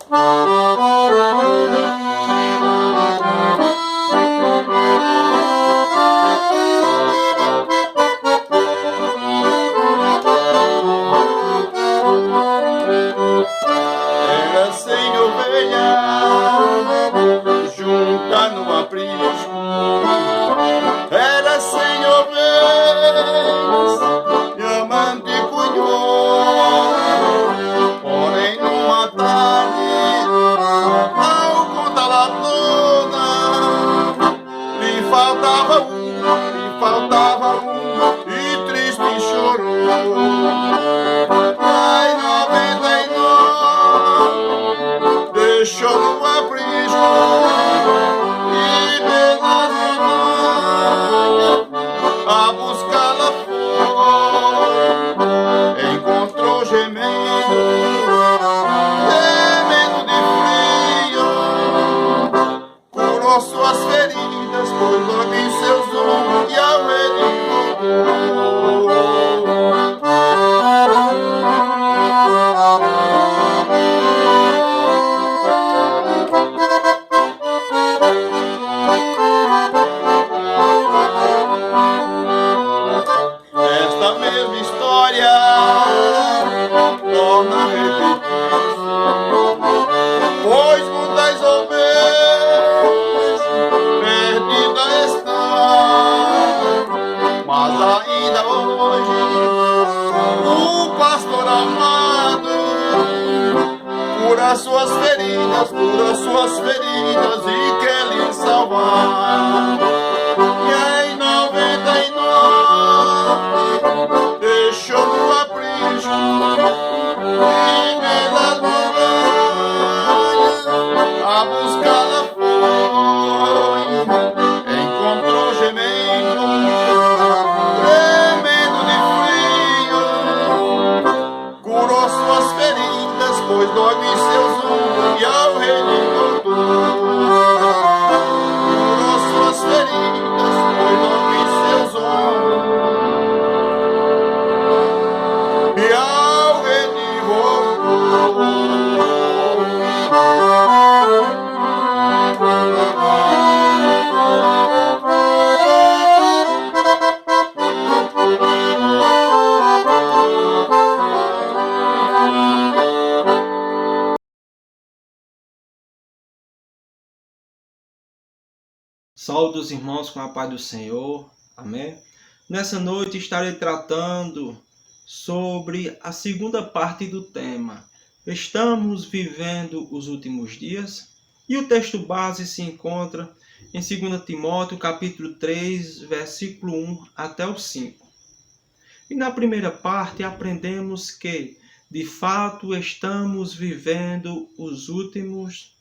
Era sem ovelha, junta no aprisco. Era sem ovelhas, minha amante cunhou. Porém numa tarde, ao contá-la toda, lhe faltava um, e triste chorou. Ai, 99 deixou no aprisco, e pelas montanhas a buscá-la foi. Encontrou gemendo de frio, curou suas feridas, pôs logo em seus ombros, e ao ele voltou. Esta mesma história torna a repetir-se, pois muitas ovelhas perdidas estão, mas ainda hoje o pastor amado cura suas feridas e quer lhe salvar. E em 99 deixou no aprisco, e pelas montanhas a buscá-la foi. Encontrou gemendo de frio, curou suas feridas, pôs logo em seus ombros, e ao rei lhe voltou. Curou suas feridas, pôs logo em seus ombros, e ao rei lhe voltou. Saúde os irmãos com a paz do Senhor, amém? Nessa noite estarei tratando sobre a segunda parte do tema. Estamos vivendo os últimos dias, e o texto base se encontra em 2 Timóteo capítulo 3, versículo 1 até o 5. E na primeira parte aprendemos que, de fato, estamos vivendo os últimos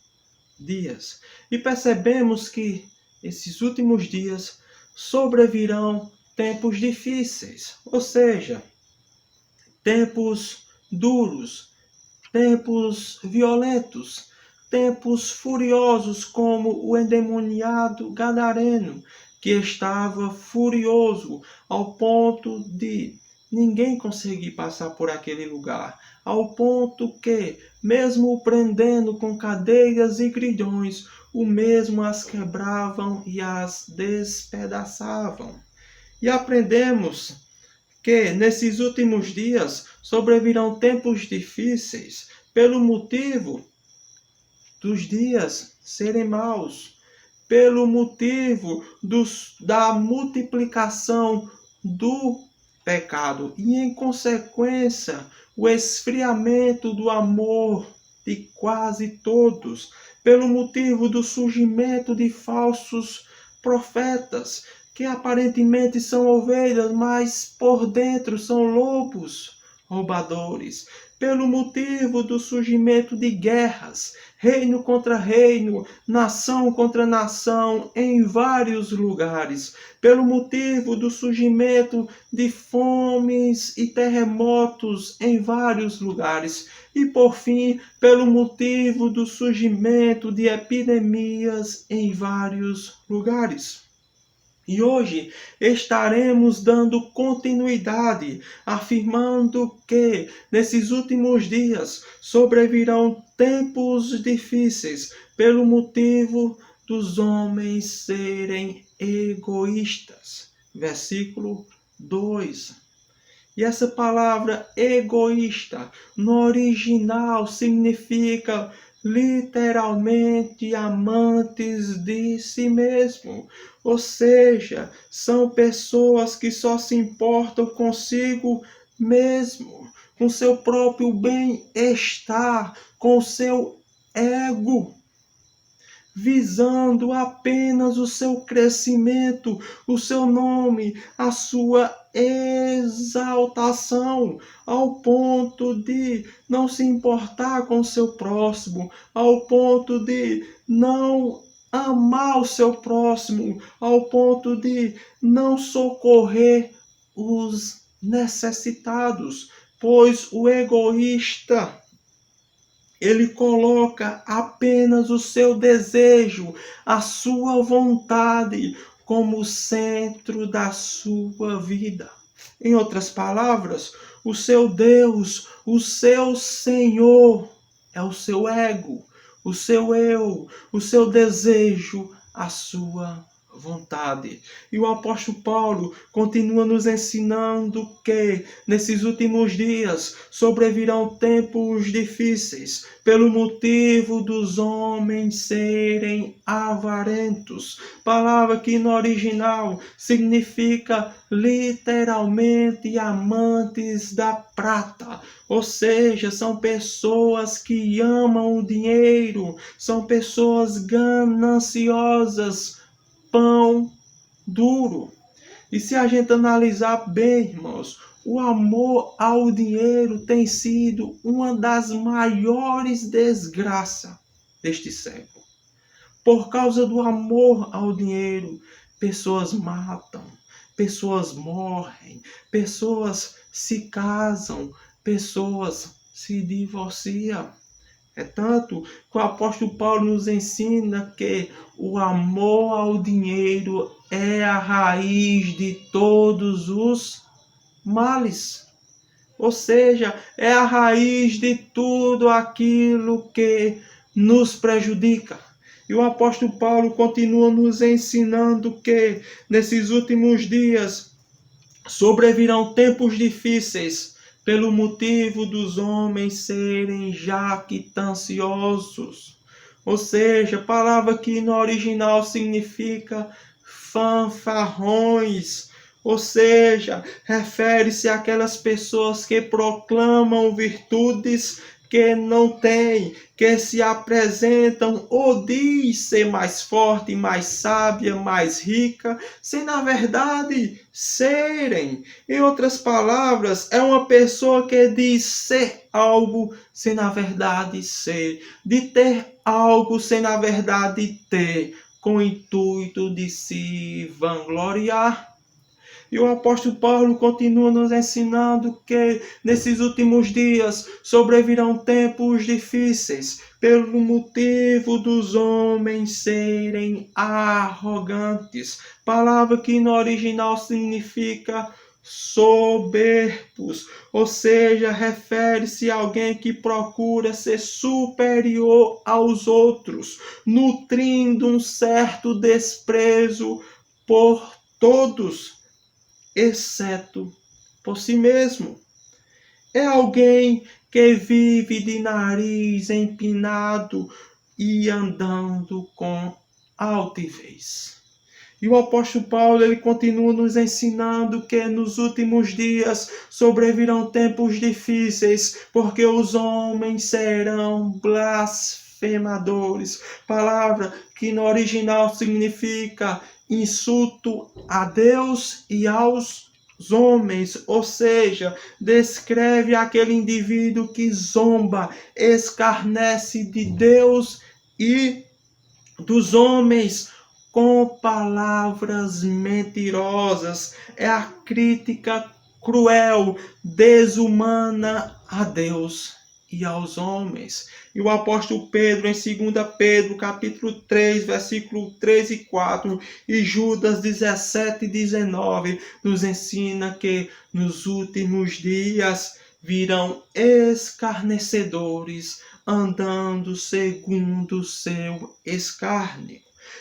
dias. E percebemos que esses últimos dias sobrevirão tempos difíceis, ou seja, tempos duros, tempos violentos, tempos furiosos, como o endemoniado gadareno, que estava furioso ao ponto de ninguém conseguir passar por aquele lugar, ao ponto que, mesmo o prendendo com cadeias e grilhões, o mesmo as quebravam e as despedaçavam. E aprendemos que nesses últimos dias sobrevirão tempos difíceis, pelo motivo dos dias serem maus, pelo motivo da multiplicação do pecado e, em consequência, o esfriamento do amor de quase todos, pelo motivo do surgimento de falsos profetas, que aparentemente são ovelhas, mas por dentro são lobos roubadores, pelo motivo do surgimento de guerras, reino contra reino, nação contra nação, em vários lugares, pelo motivo do surgimento de fomes e terremotos em vários lugares, e por fim, pelo motivo do surgimento de epidemias em vários lugares. E hoje estaremos dando continuidade, afirmando que nesses últimos dias sobrevirão tempos difíceis pelo motivo dos homens serem egoístas. Versículo 2. E essa palavra egoísta, no original, significa literalmente amantes de si mesmo. Ou seja, são pessoas que só se importam consigo mesmo, com seu próprio bem-estar, com seu ego, visando apenas o seu crescimento, o seu nome, a sua exaltação, ao ponto de não se importar com o seu próximo, ao ponto de não amar o seu próximo, ao ponto de não socorrer os necessitados, pois o egoísta, ele coloca apenas o seu desejo, a sua vontade como centro da sua vida. Em outras palavras, o seu Deus, o seu Senhor, é o seu ego, o seu eu, o seu desejo, a sua vontade. E o apóstolo Paulo continua nos ensinando que nesses últimos dias sobrevirão tempos difíceis pelo motivo dos homens serem avarentos. Palavra que no original significa literalmente amantes da prata. Ou seja, são pessoas que amam o dinheiro, são pessoas gananciosas, pão duro. E se a gente analisar bem, irmãos, o amor ao dinheiro tem sido uma das maiores desgraças deste século. Por causa do amor ao dinheiro, pessoas matam, pessoas morrem, pessoas se casam, pessoas se divorciam. É tanto que o apóstolo Paulo nos ensina que o amor ao dinheiro é a raiz de todos os males. Ou seja, é a raiz de tudo aquilo que nos prejudica. E o apóstolo Paulo continua nos ensinando que nesses últimos dias sobrevirão tempos difíceis pelo motivo dos homens serem jactanciosos. Ou seja, palavra que no original significa fanfarrões. Ou seja, refere-se àquelas pessoas que proclamam virtudes que não têm, que se apresentam ou diz ser mais forte, mais sábia, mais rica, sem na verdade serem. Em outras palavras, é uma pessoa que diz ser algo sem na verdade ser, de ter algo sem na verdade ter, com o intuito de se vangloriar. E o apóstolo Paulo continua nos ensinando que nesses últimos dias sobrevirão tempos difíceis pelo motivo dos homens serem arrogantes. Palavra que no original significa soberbos, ou seja, refere-se a alguém que procura ser superior aos outros, nutrindo um certo desprezo por todos, exceto por si mesmo. É alguém que vive de nariz empinado e andando com altivez. E o apóstolo Paulo, ele continua nos ensinando que nos últimos dias sobrevirão tempos difíceis, porque os homens serão blasfemadores. Palavra que no original significa insulto a Deus e aos homens, ou seja, descreve aquele indivíduo que zomba, escarnece de Deus e dos homens com palavras mentirosas. É a crítica cruel, desumana a Deus e aos homens. E o apóstolo Pedro, em 2 Pedro, capítulo 3, versículo 3 e 4, e Judas 17 e 19, nos ensina que nos últimos dias virão escarnecedores, andando segundo o seu escárnio.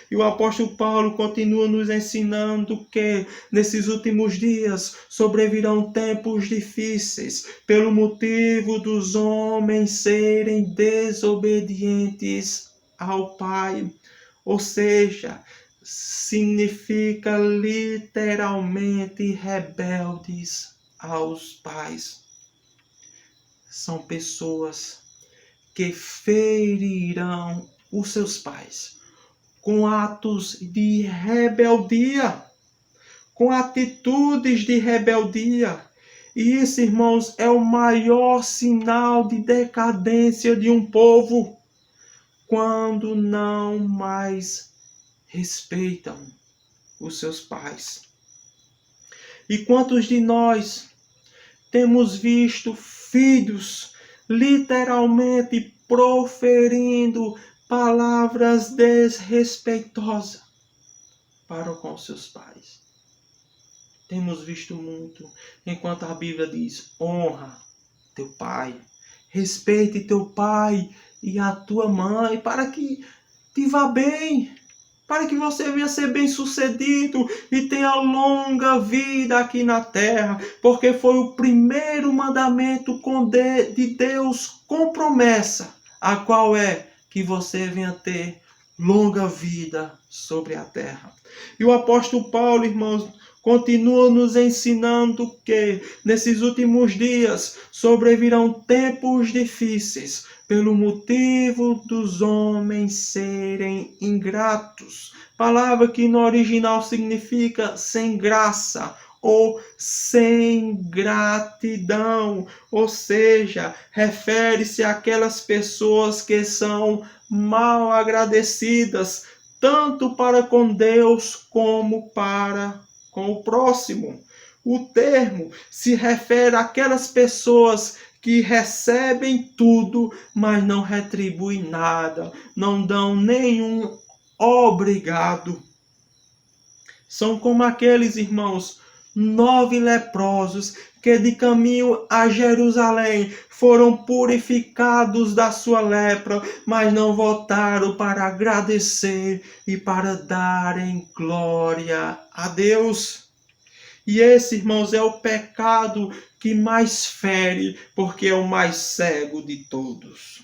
E o apóstolo Paulo continua nos ensinando que nesses últimos dias sobrevirão tempos difíceis, pelo motivo dos homens serem desobedientes ao Pai. Ou seja, significa literalmente rebeldes aos pais. São pessoas que ferirão os seus pais com atos de rebeldia, com atitudes de rebeldia. E isso, irmãos, é o maior sinal de decadência de um povo, quando não mais respeitam os seus pais. E quantos de nós temos visto filhos literalmente proferindo palavras desrespeitosas para com seus pais? Temos visto muito, enquanto a Bíblia diz: honra teu pai, respeite teu pai e a tua mãe, para que te vá bem, para que você venha ser bem-sucedido e tenha longa vida aqui na terra, porque foi o primeiro mandamento de Deus com promessa, a qual é que você venha ter longa vida sobre a terra. E o apóstolo Paulo, irmãos, continua nos ensinando que nesses últimos dias sobrevirão tempos difíceis, pelo motivo dos homens serem ingratos. Palavra que no original significa sem graça ou sem gratidão, ou seja, refere-se àquelas pessoas que são mal agradecidas, tanto para com Deus como para com o próximo. O termo se refere àquelas pessoas que recebem tudo, mas não retribuem nada, não dão nenhum obrigado. São como aqueles, irmãos, 9 leprosos que de caminho a Jerusalém foram purificados da sua lepra, mas não voltaram para agradecer e para darem glória a Deus. E esse, irmãos, é o pecado que mais fere, porque é o mais cego de todos.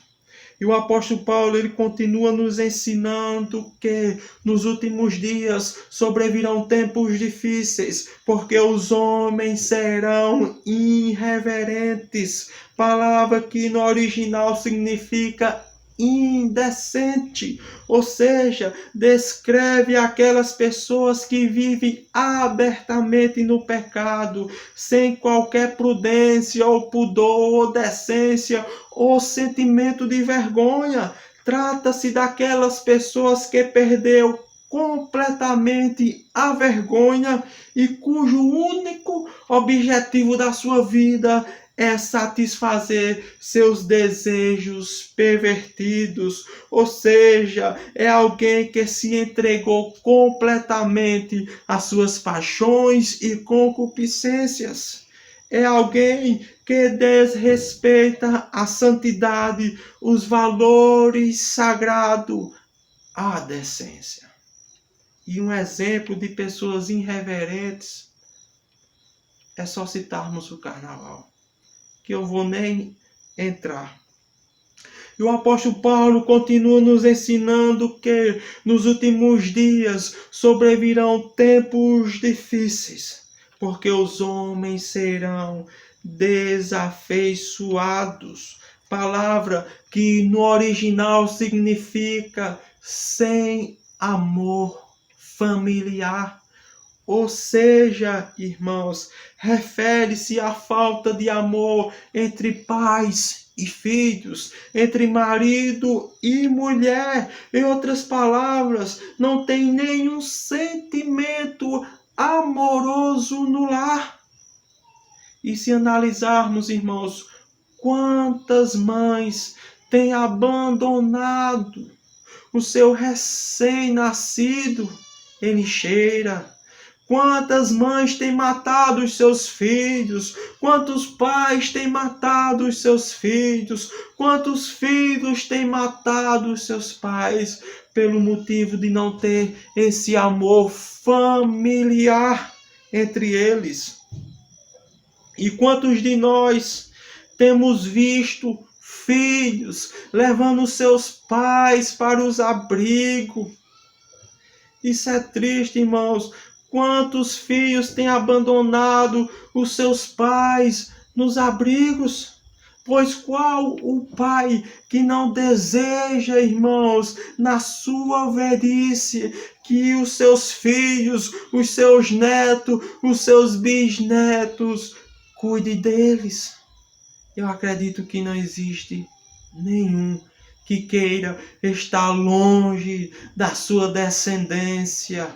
E o apóstolo Paulo, ele continua nos ensinando que nos últimos dias sobrevirão tempos difíceis, porque os homens serão irreverentes. Palavra que no original significa indecente, ou seja, descreve aquelas pessoas que vivem abertamente no pecado, sem qualquer prudência ou pudor ou decência ou sentimento de vergonha. Trata-se daquelas pessoas que perdeu completamente a vergonha e cujo único objetivo da sua vida é satisfazer seus desejos pervertidos, ou seja, é alguém que se entregou completamente às suas paixões e concupiscências. É alguém que desrespeita a santidade, os valores sagrados, a decência. E um exemplo de pessoas irreverentes é só citarmos o carnaval, que eu vou nem entrar. E o apóstolo Paulo continua nos ensinando que nos últimos dias sobrevirão tempos difíceis, porque os homens serão desafeiçoados. Palavra que no original significa sem amor familiar. Ou seja, irmãos, refere-se à falta de amor entre pais e filhos, entre marido e mulher. Em outras palavras, não tem nenhum sentimento amoroso no lar. E se analisarmos, irmãos, quantas mães têm abandonado o seu recém-nascido em lixeira? Quantas mães têm matado os seus filhos? Quantos pais têm matado os seus filhos? Quantos filhos têm matado os seus pais pelo motivo de não ter esse amor familiar entre eles? E quantos de nós temos visto filhos levando seus pais para os abrigos? Isso é triste, irmãos. Quantos filhos têm abandonado os seus pais nos abrigos? Pois qual o pai que não deseja, irmãos, na sua velhice, que os seus filhos, os seus netos, os seus bisnetos, cuide deles? Eu acredito que não existe nenhum que queira estar longe da sua descendência,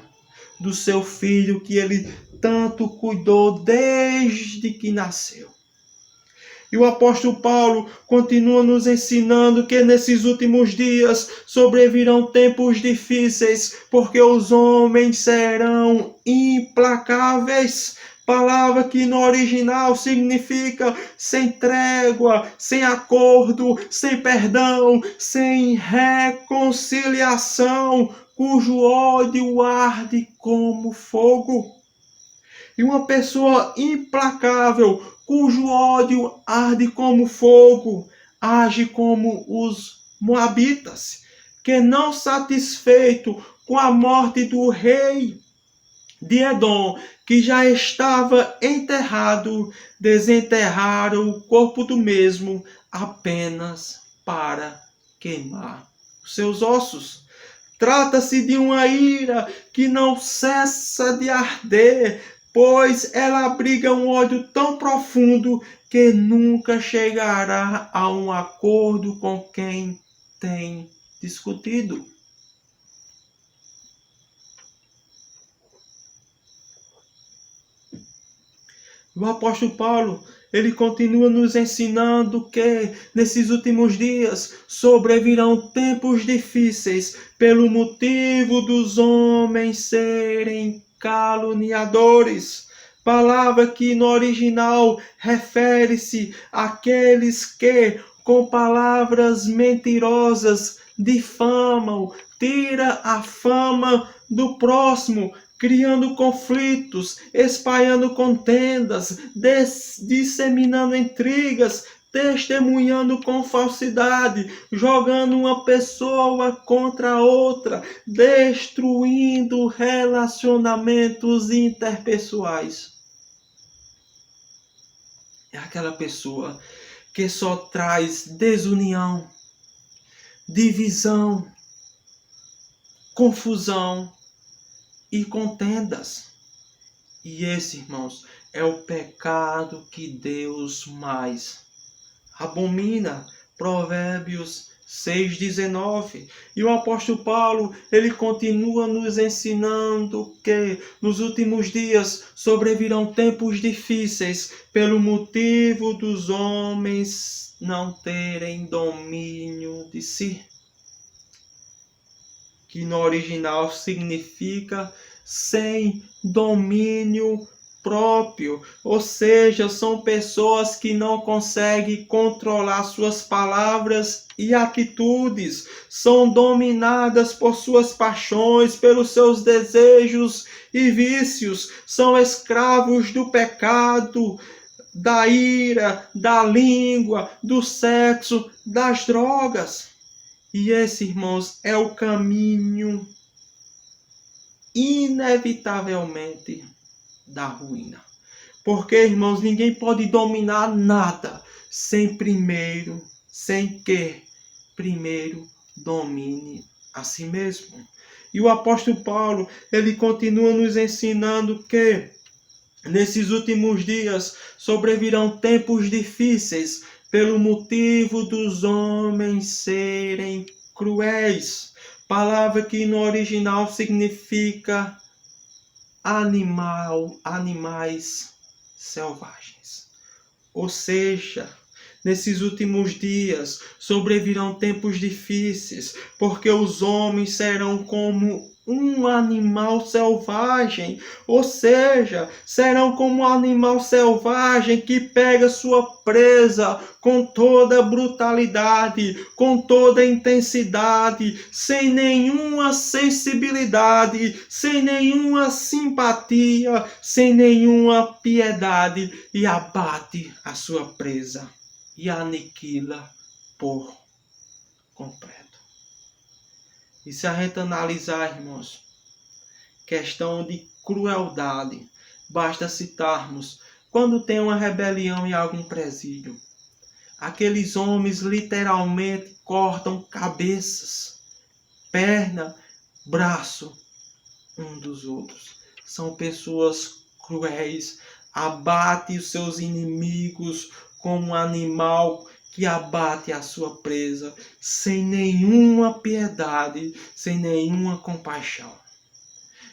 do seu filho que ele tanto cuidou desde que nasceu. E o apóstolo Paulo continua nos ensinando que nesses últimos dias sobrevirão tempos difíceis, porque os homens serão implacáveis. Palavra que no original significa sem trégua, sem acordo, sem perdão, sem reconciliação, cujo ódio arde como fogo. E uma pessoa implacável, cujo ódio arde como fogo, age como os moabitas, que não satisfeito com a morte do rei de Edom, que já estava enterrado, desenterraram o corpo do mesmo apenas para queimar os seus ossos. Trata-se de uma ira que não cessa de arder, pois ela abriga um ódio tão profundo que nunca chegará a um acordo com quem tem discutido. O apóstolo Paulo, ele continua nos ensinando que nesses últimos dias sobrevirão tempos difíceis pelo motivo dos homens serem caluniadores. Palavra que no original refere-se àqueles que com palavras mentirosas difamam, tira a fama do próximo, criando conflitos, espalhando contendas, disseminando intrigas, testemunhando com falsidade, jogando uma pessoa contra outra, destruindo relacionamentos interpessoais. É aquela pessoa que só traz desunião, divisão, confusão e contendas. E esse, irmãos, é o pecado que Deus mais abomina. Provérbios 6:19. E o apóstolo Paulo, ele continua nos ensinando que nos últimos dias sobrevirão tempos difíceis pelo motivo dos homens não terem domínio de si, que no original significa sem domínio próprio, ou seja, são pessoas que não conseguem controlar suas palavras e atitudes, são dominadas por suas paixões, pelos seus desejos e vícios, são escravos do pecado, da ira, da língua, do sexo, das drogas. E esse, irmãos, é o caminho, inevitavelmente, da ruína. Porque, irmãos, ninguém pode dominar nada sem que primeiro domine a si mesmo. E o apóstolo Paulo, ele continua nos ensinando que nesses últimos dias sobrevirão tempos difíceis pelo motivo dos homens serem cruéis. Palavra que no original significa animais selvagens. Ou seja, nesses últimos dias sobrevirão tempos difíceis, porque os homens serão como um animal selvagem, ou seja, serão como um animal selvagem que pega sua presa com toda brutalidade, com toda intensidade, sem nenhuma sensibilidade, sem nenhuma simpatia, sem nenhuma piedade, e abate a sua presa e a aniquila por completo. E se a gente analisar, irmãos, questão de crueldade, basta citarmos quando tem uma rebelião em algum presídio. Aqueles homens literalmente cortam cabeças, perna, braço um dos outros. São pessoas cruéis, abatem os seus inimigos como um animal que abate a sua presa, sem nenhuma piedade, sem nenhuma compaixão.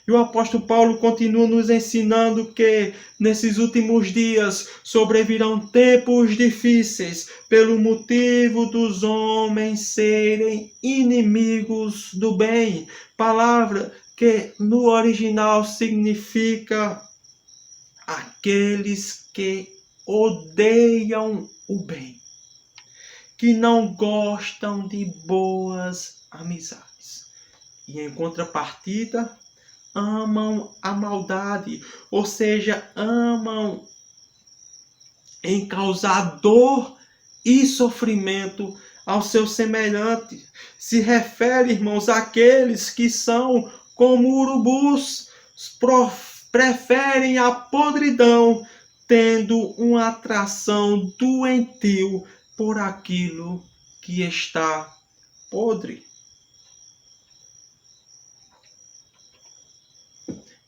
E o apóstolo Paulo continua nos ensinando que nesses últimos dias sobrevirão tempos difíceis pelo motivo dos homens serem inimigos do bem. Palavra que no original significa aqueles que odeiam o bem, que não gostam de boas amizades. E em contrapartida, amam a maldade, ou seja, amam em causar dor e sofrimento ao seu semelhante. Se refere, irmãos, àqueles que são como urubus, preferem a podridão, tendo uma atração doentio por aquilo que está podre.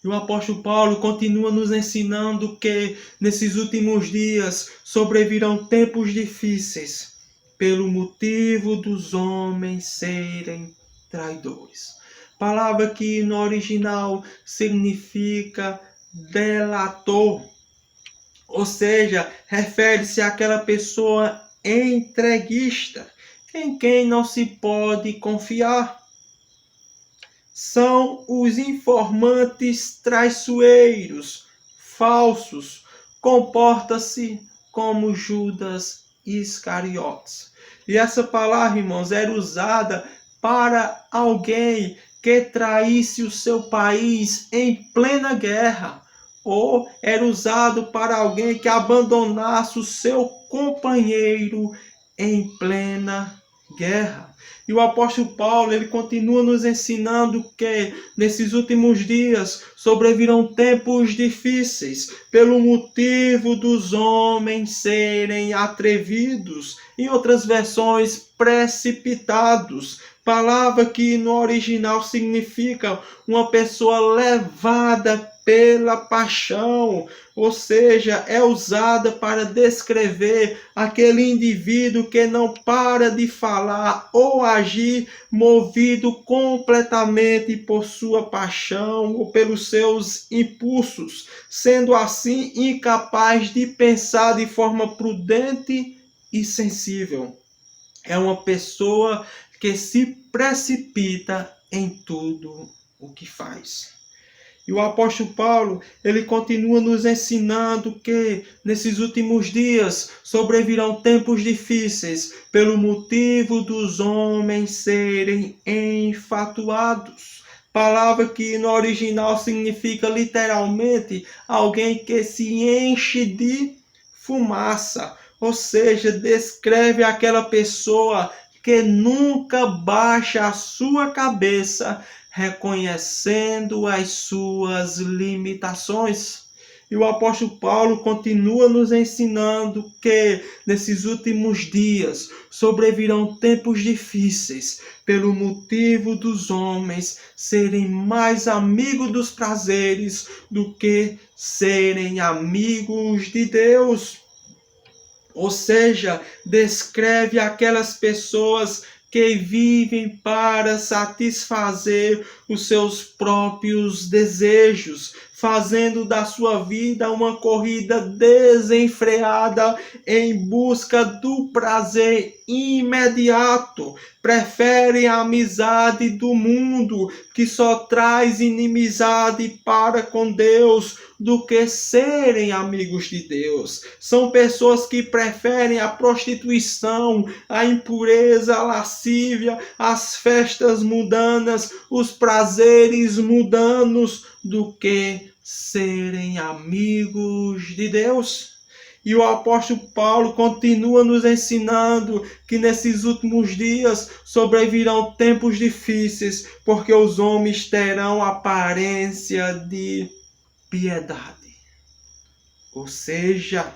E o apóstolo Paulo continua nos ensinando que nesses últimos dias sobrevirão tempos difíceis pelo motivo dos homens serem traidores. Palavra que no original significa delator, ou seja, refere-se àquela pessoa entreguista, em quem não se pode confiar. São os informantes traiçoeiros, falsos, comporta-se como Judas Iscariotes. E essa palavra, irmãos, era usada para alguém que traísse o seu país em plena guerra, ou era usado para alguém que abandonasse o seu companheiro em plena guerra. E o apóstolo Paulo, ele continua nos ensinando que nesses últimos dias sobrevirão tempos difíceis pelo motivo dos homens serem atrevidos, em outras versões, precipitados. Palavra que no original significa uma pessoa levada pela paixão, ou seja, é usada para descrever aquele indivíduo que não para de falar ou agir movido completamente por sua paixão ou pelos seus impulsos, sendo assim incapaz de pensar de forma prudente e sensível. É uma pessoa que se precipita em tudo o que faz. E o apóstolo Paulo, ele continua nos ensinando que nesses últimos dias sobrevirão tempos difíceis pelo motivo dos homens serem enfatuados. Palavra que no original significa literalmente alguém que se enche de fumaça, ou seja, descreve aquela pessoa que nunca baixa a sua cabeça, reconhecendo as suas limitações. E o apóstolo Paulo continua nos ensinando que nesses últimos dias sobrevirão tempos difíceis pelo motivo dos homens serem mais amigos dos prazeres do que serem amigos de Deus. Ou seja, descreve aquelas pessoas que vivem para satisfazer os seus próprios desejos, fazendo da sua vida uma corrida desenfreada em busca do prazer imediato. Preferem a amizade do mundo, que só traz inimizade para com Deus, do que serem amigos de Deus. São pessoas que preferem a prostituição, a impureza, a lascívia, as festas mundanas, os prazeres mundanos, do que serem amigos de Deus. E o apóstolo Paulo continua nos ensinando que nesses últimos dias sobrevirão tempos difíceis, porque os homens terão aparência de piedade. Ou seja,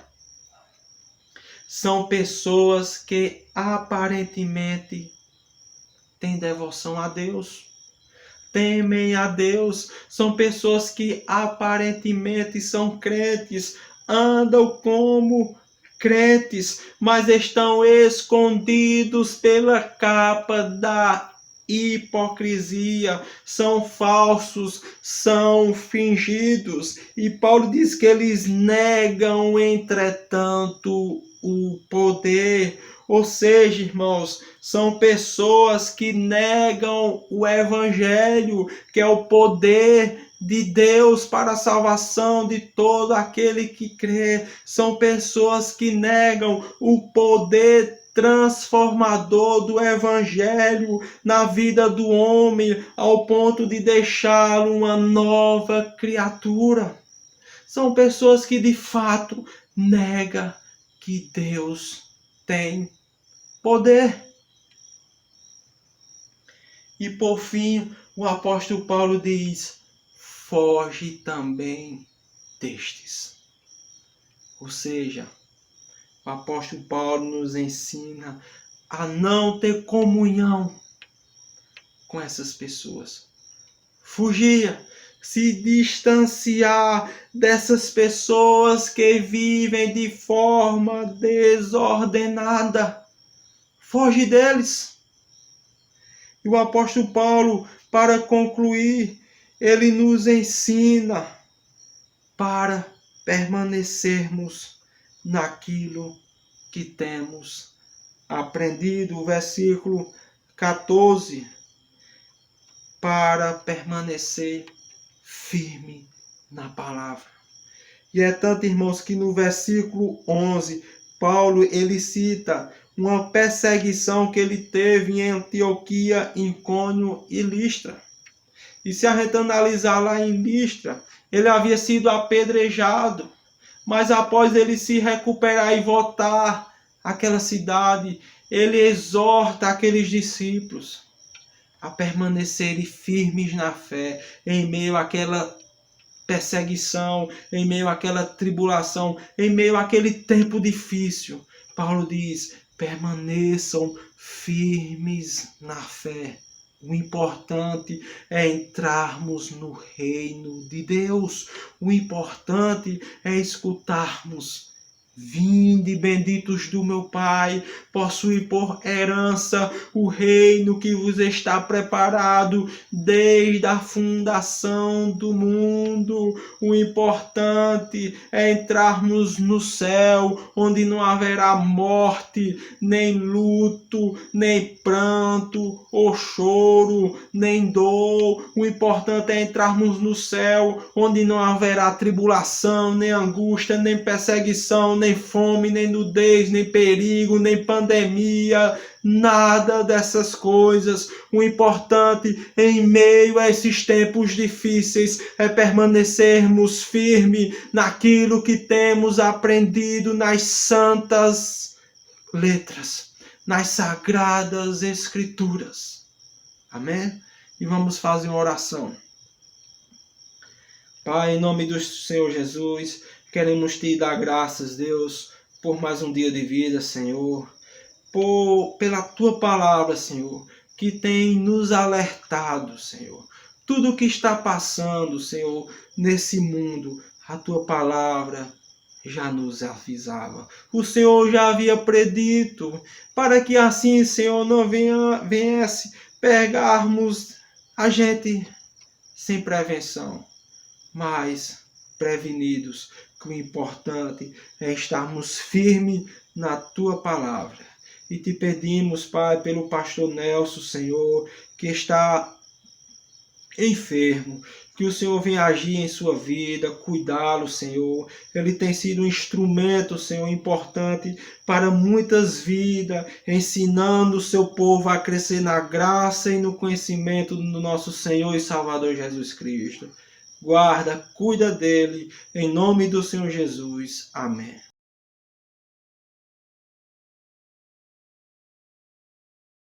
são pessoas que aparentemente têm devoção a Deus, temem a Deus, são pessoas que aparentemente são crentes, andam como crentes, mas estão escondidos pela capa da hipocrisia, são falsos, são fingidos. E Paulo diz que eles negam, entretanto, o poder. Ou seja, irmãos, são pessoas que negam o evangelho, que é o poder de Deus para a salvação de todo aquele que crê. São pessoas que negam o poder transformador do evangelho na vida do homem, ao ponto de deixá-lo uma nova criatura. São pessoas que de fato negam que Deus tem poder. E por fim, o apóstolo Paulo diz: foge também destes. Ou seja, o apóstolo Paulo nos ensina a não ter comunhão com essas pessoas. Fugir, se distanciar dessas pessoas que vivem de forma desordenada. Foge deles. E o apóstolo Paulo, para concluir, ele nos ensina para permanecermos naquilo que temos aprendido. O versículo 14, para permanecer firme na palavra. E é tanto, irmãos, que no versículo 11, Paulo ele cita uma perseguição que ele teve em Antioquia, Icônio e Listra. E se a gente analisar lá em Listra, ele havia sido apedrejado, mas após ele se recuperar e voltar àquela cidade, ele exorta aqueles discípulos a permanecerem firmes na fé, em meio àquela perseguição, em meio àquela tribulação, em meio àquele tempo difícil. Paulo diz: permaneçam firmes na fé. O importante é entrarmos no reino de Deus. O importante é escutarmos: vinde, benditos do meu Pai, possuí por herança o reino que vos está preparado desde a fundação do mundo. O importante é entrarmos no céu, onde não haverá morte, nem luto, nem pranto, ou choro, nem dor. O importante é entrarmos no céu, onde não haverá tribulação, nem angústia, nem perseguição, nem fome, nem nudez, nem perigo, nem pandemia, nada dessas coisas. O importante em meio a esses tempos difíceis é permanecermos firmes naquilo que temos aprendido nas santas letras, nas sagradas escrituras. Amém? E vamos fazer uma oração. Pai, em nome do Senhor Jesus, queremos te dar graças, Deus, por mais um dia de vida, Senhor, pela tua palavra, Senhor, que tem nos alertado, Senhor. Tudo o que está passando, Senhor, nesse mundo, a tua palavra já nos avisava. O Senhor já havia predito, para que assim, Senhor, não viesse pegarmos a gente sem prevenção. mas prevenidos, que o importante é estarmos firmes na tua palavra. E te pedimos, Pai, pelo pastor Nelson, Senhor, que está enfermo, que o Senhor venha agir em sua vida, cuidá-lo, Senhor. Ele tem sido um instrumento, Senhor, importante para muitas vidas, ensinando o seu povo a crescer na graça e no conhecimento do nosso Senhor e Salvador Jesus Cristo. Guarda, cuida dele, em nome do Senhor Jesus. Amém.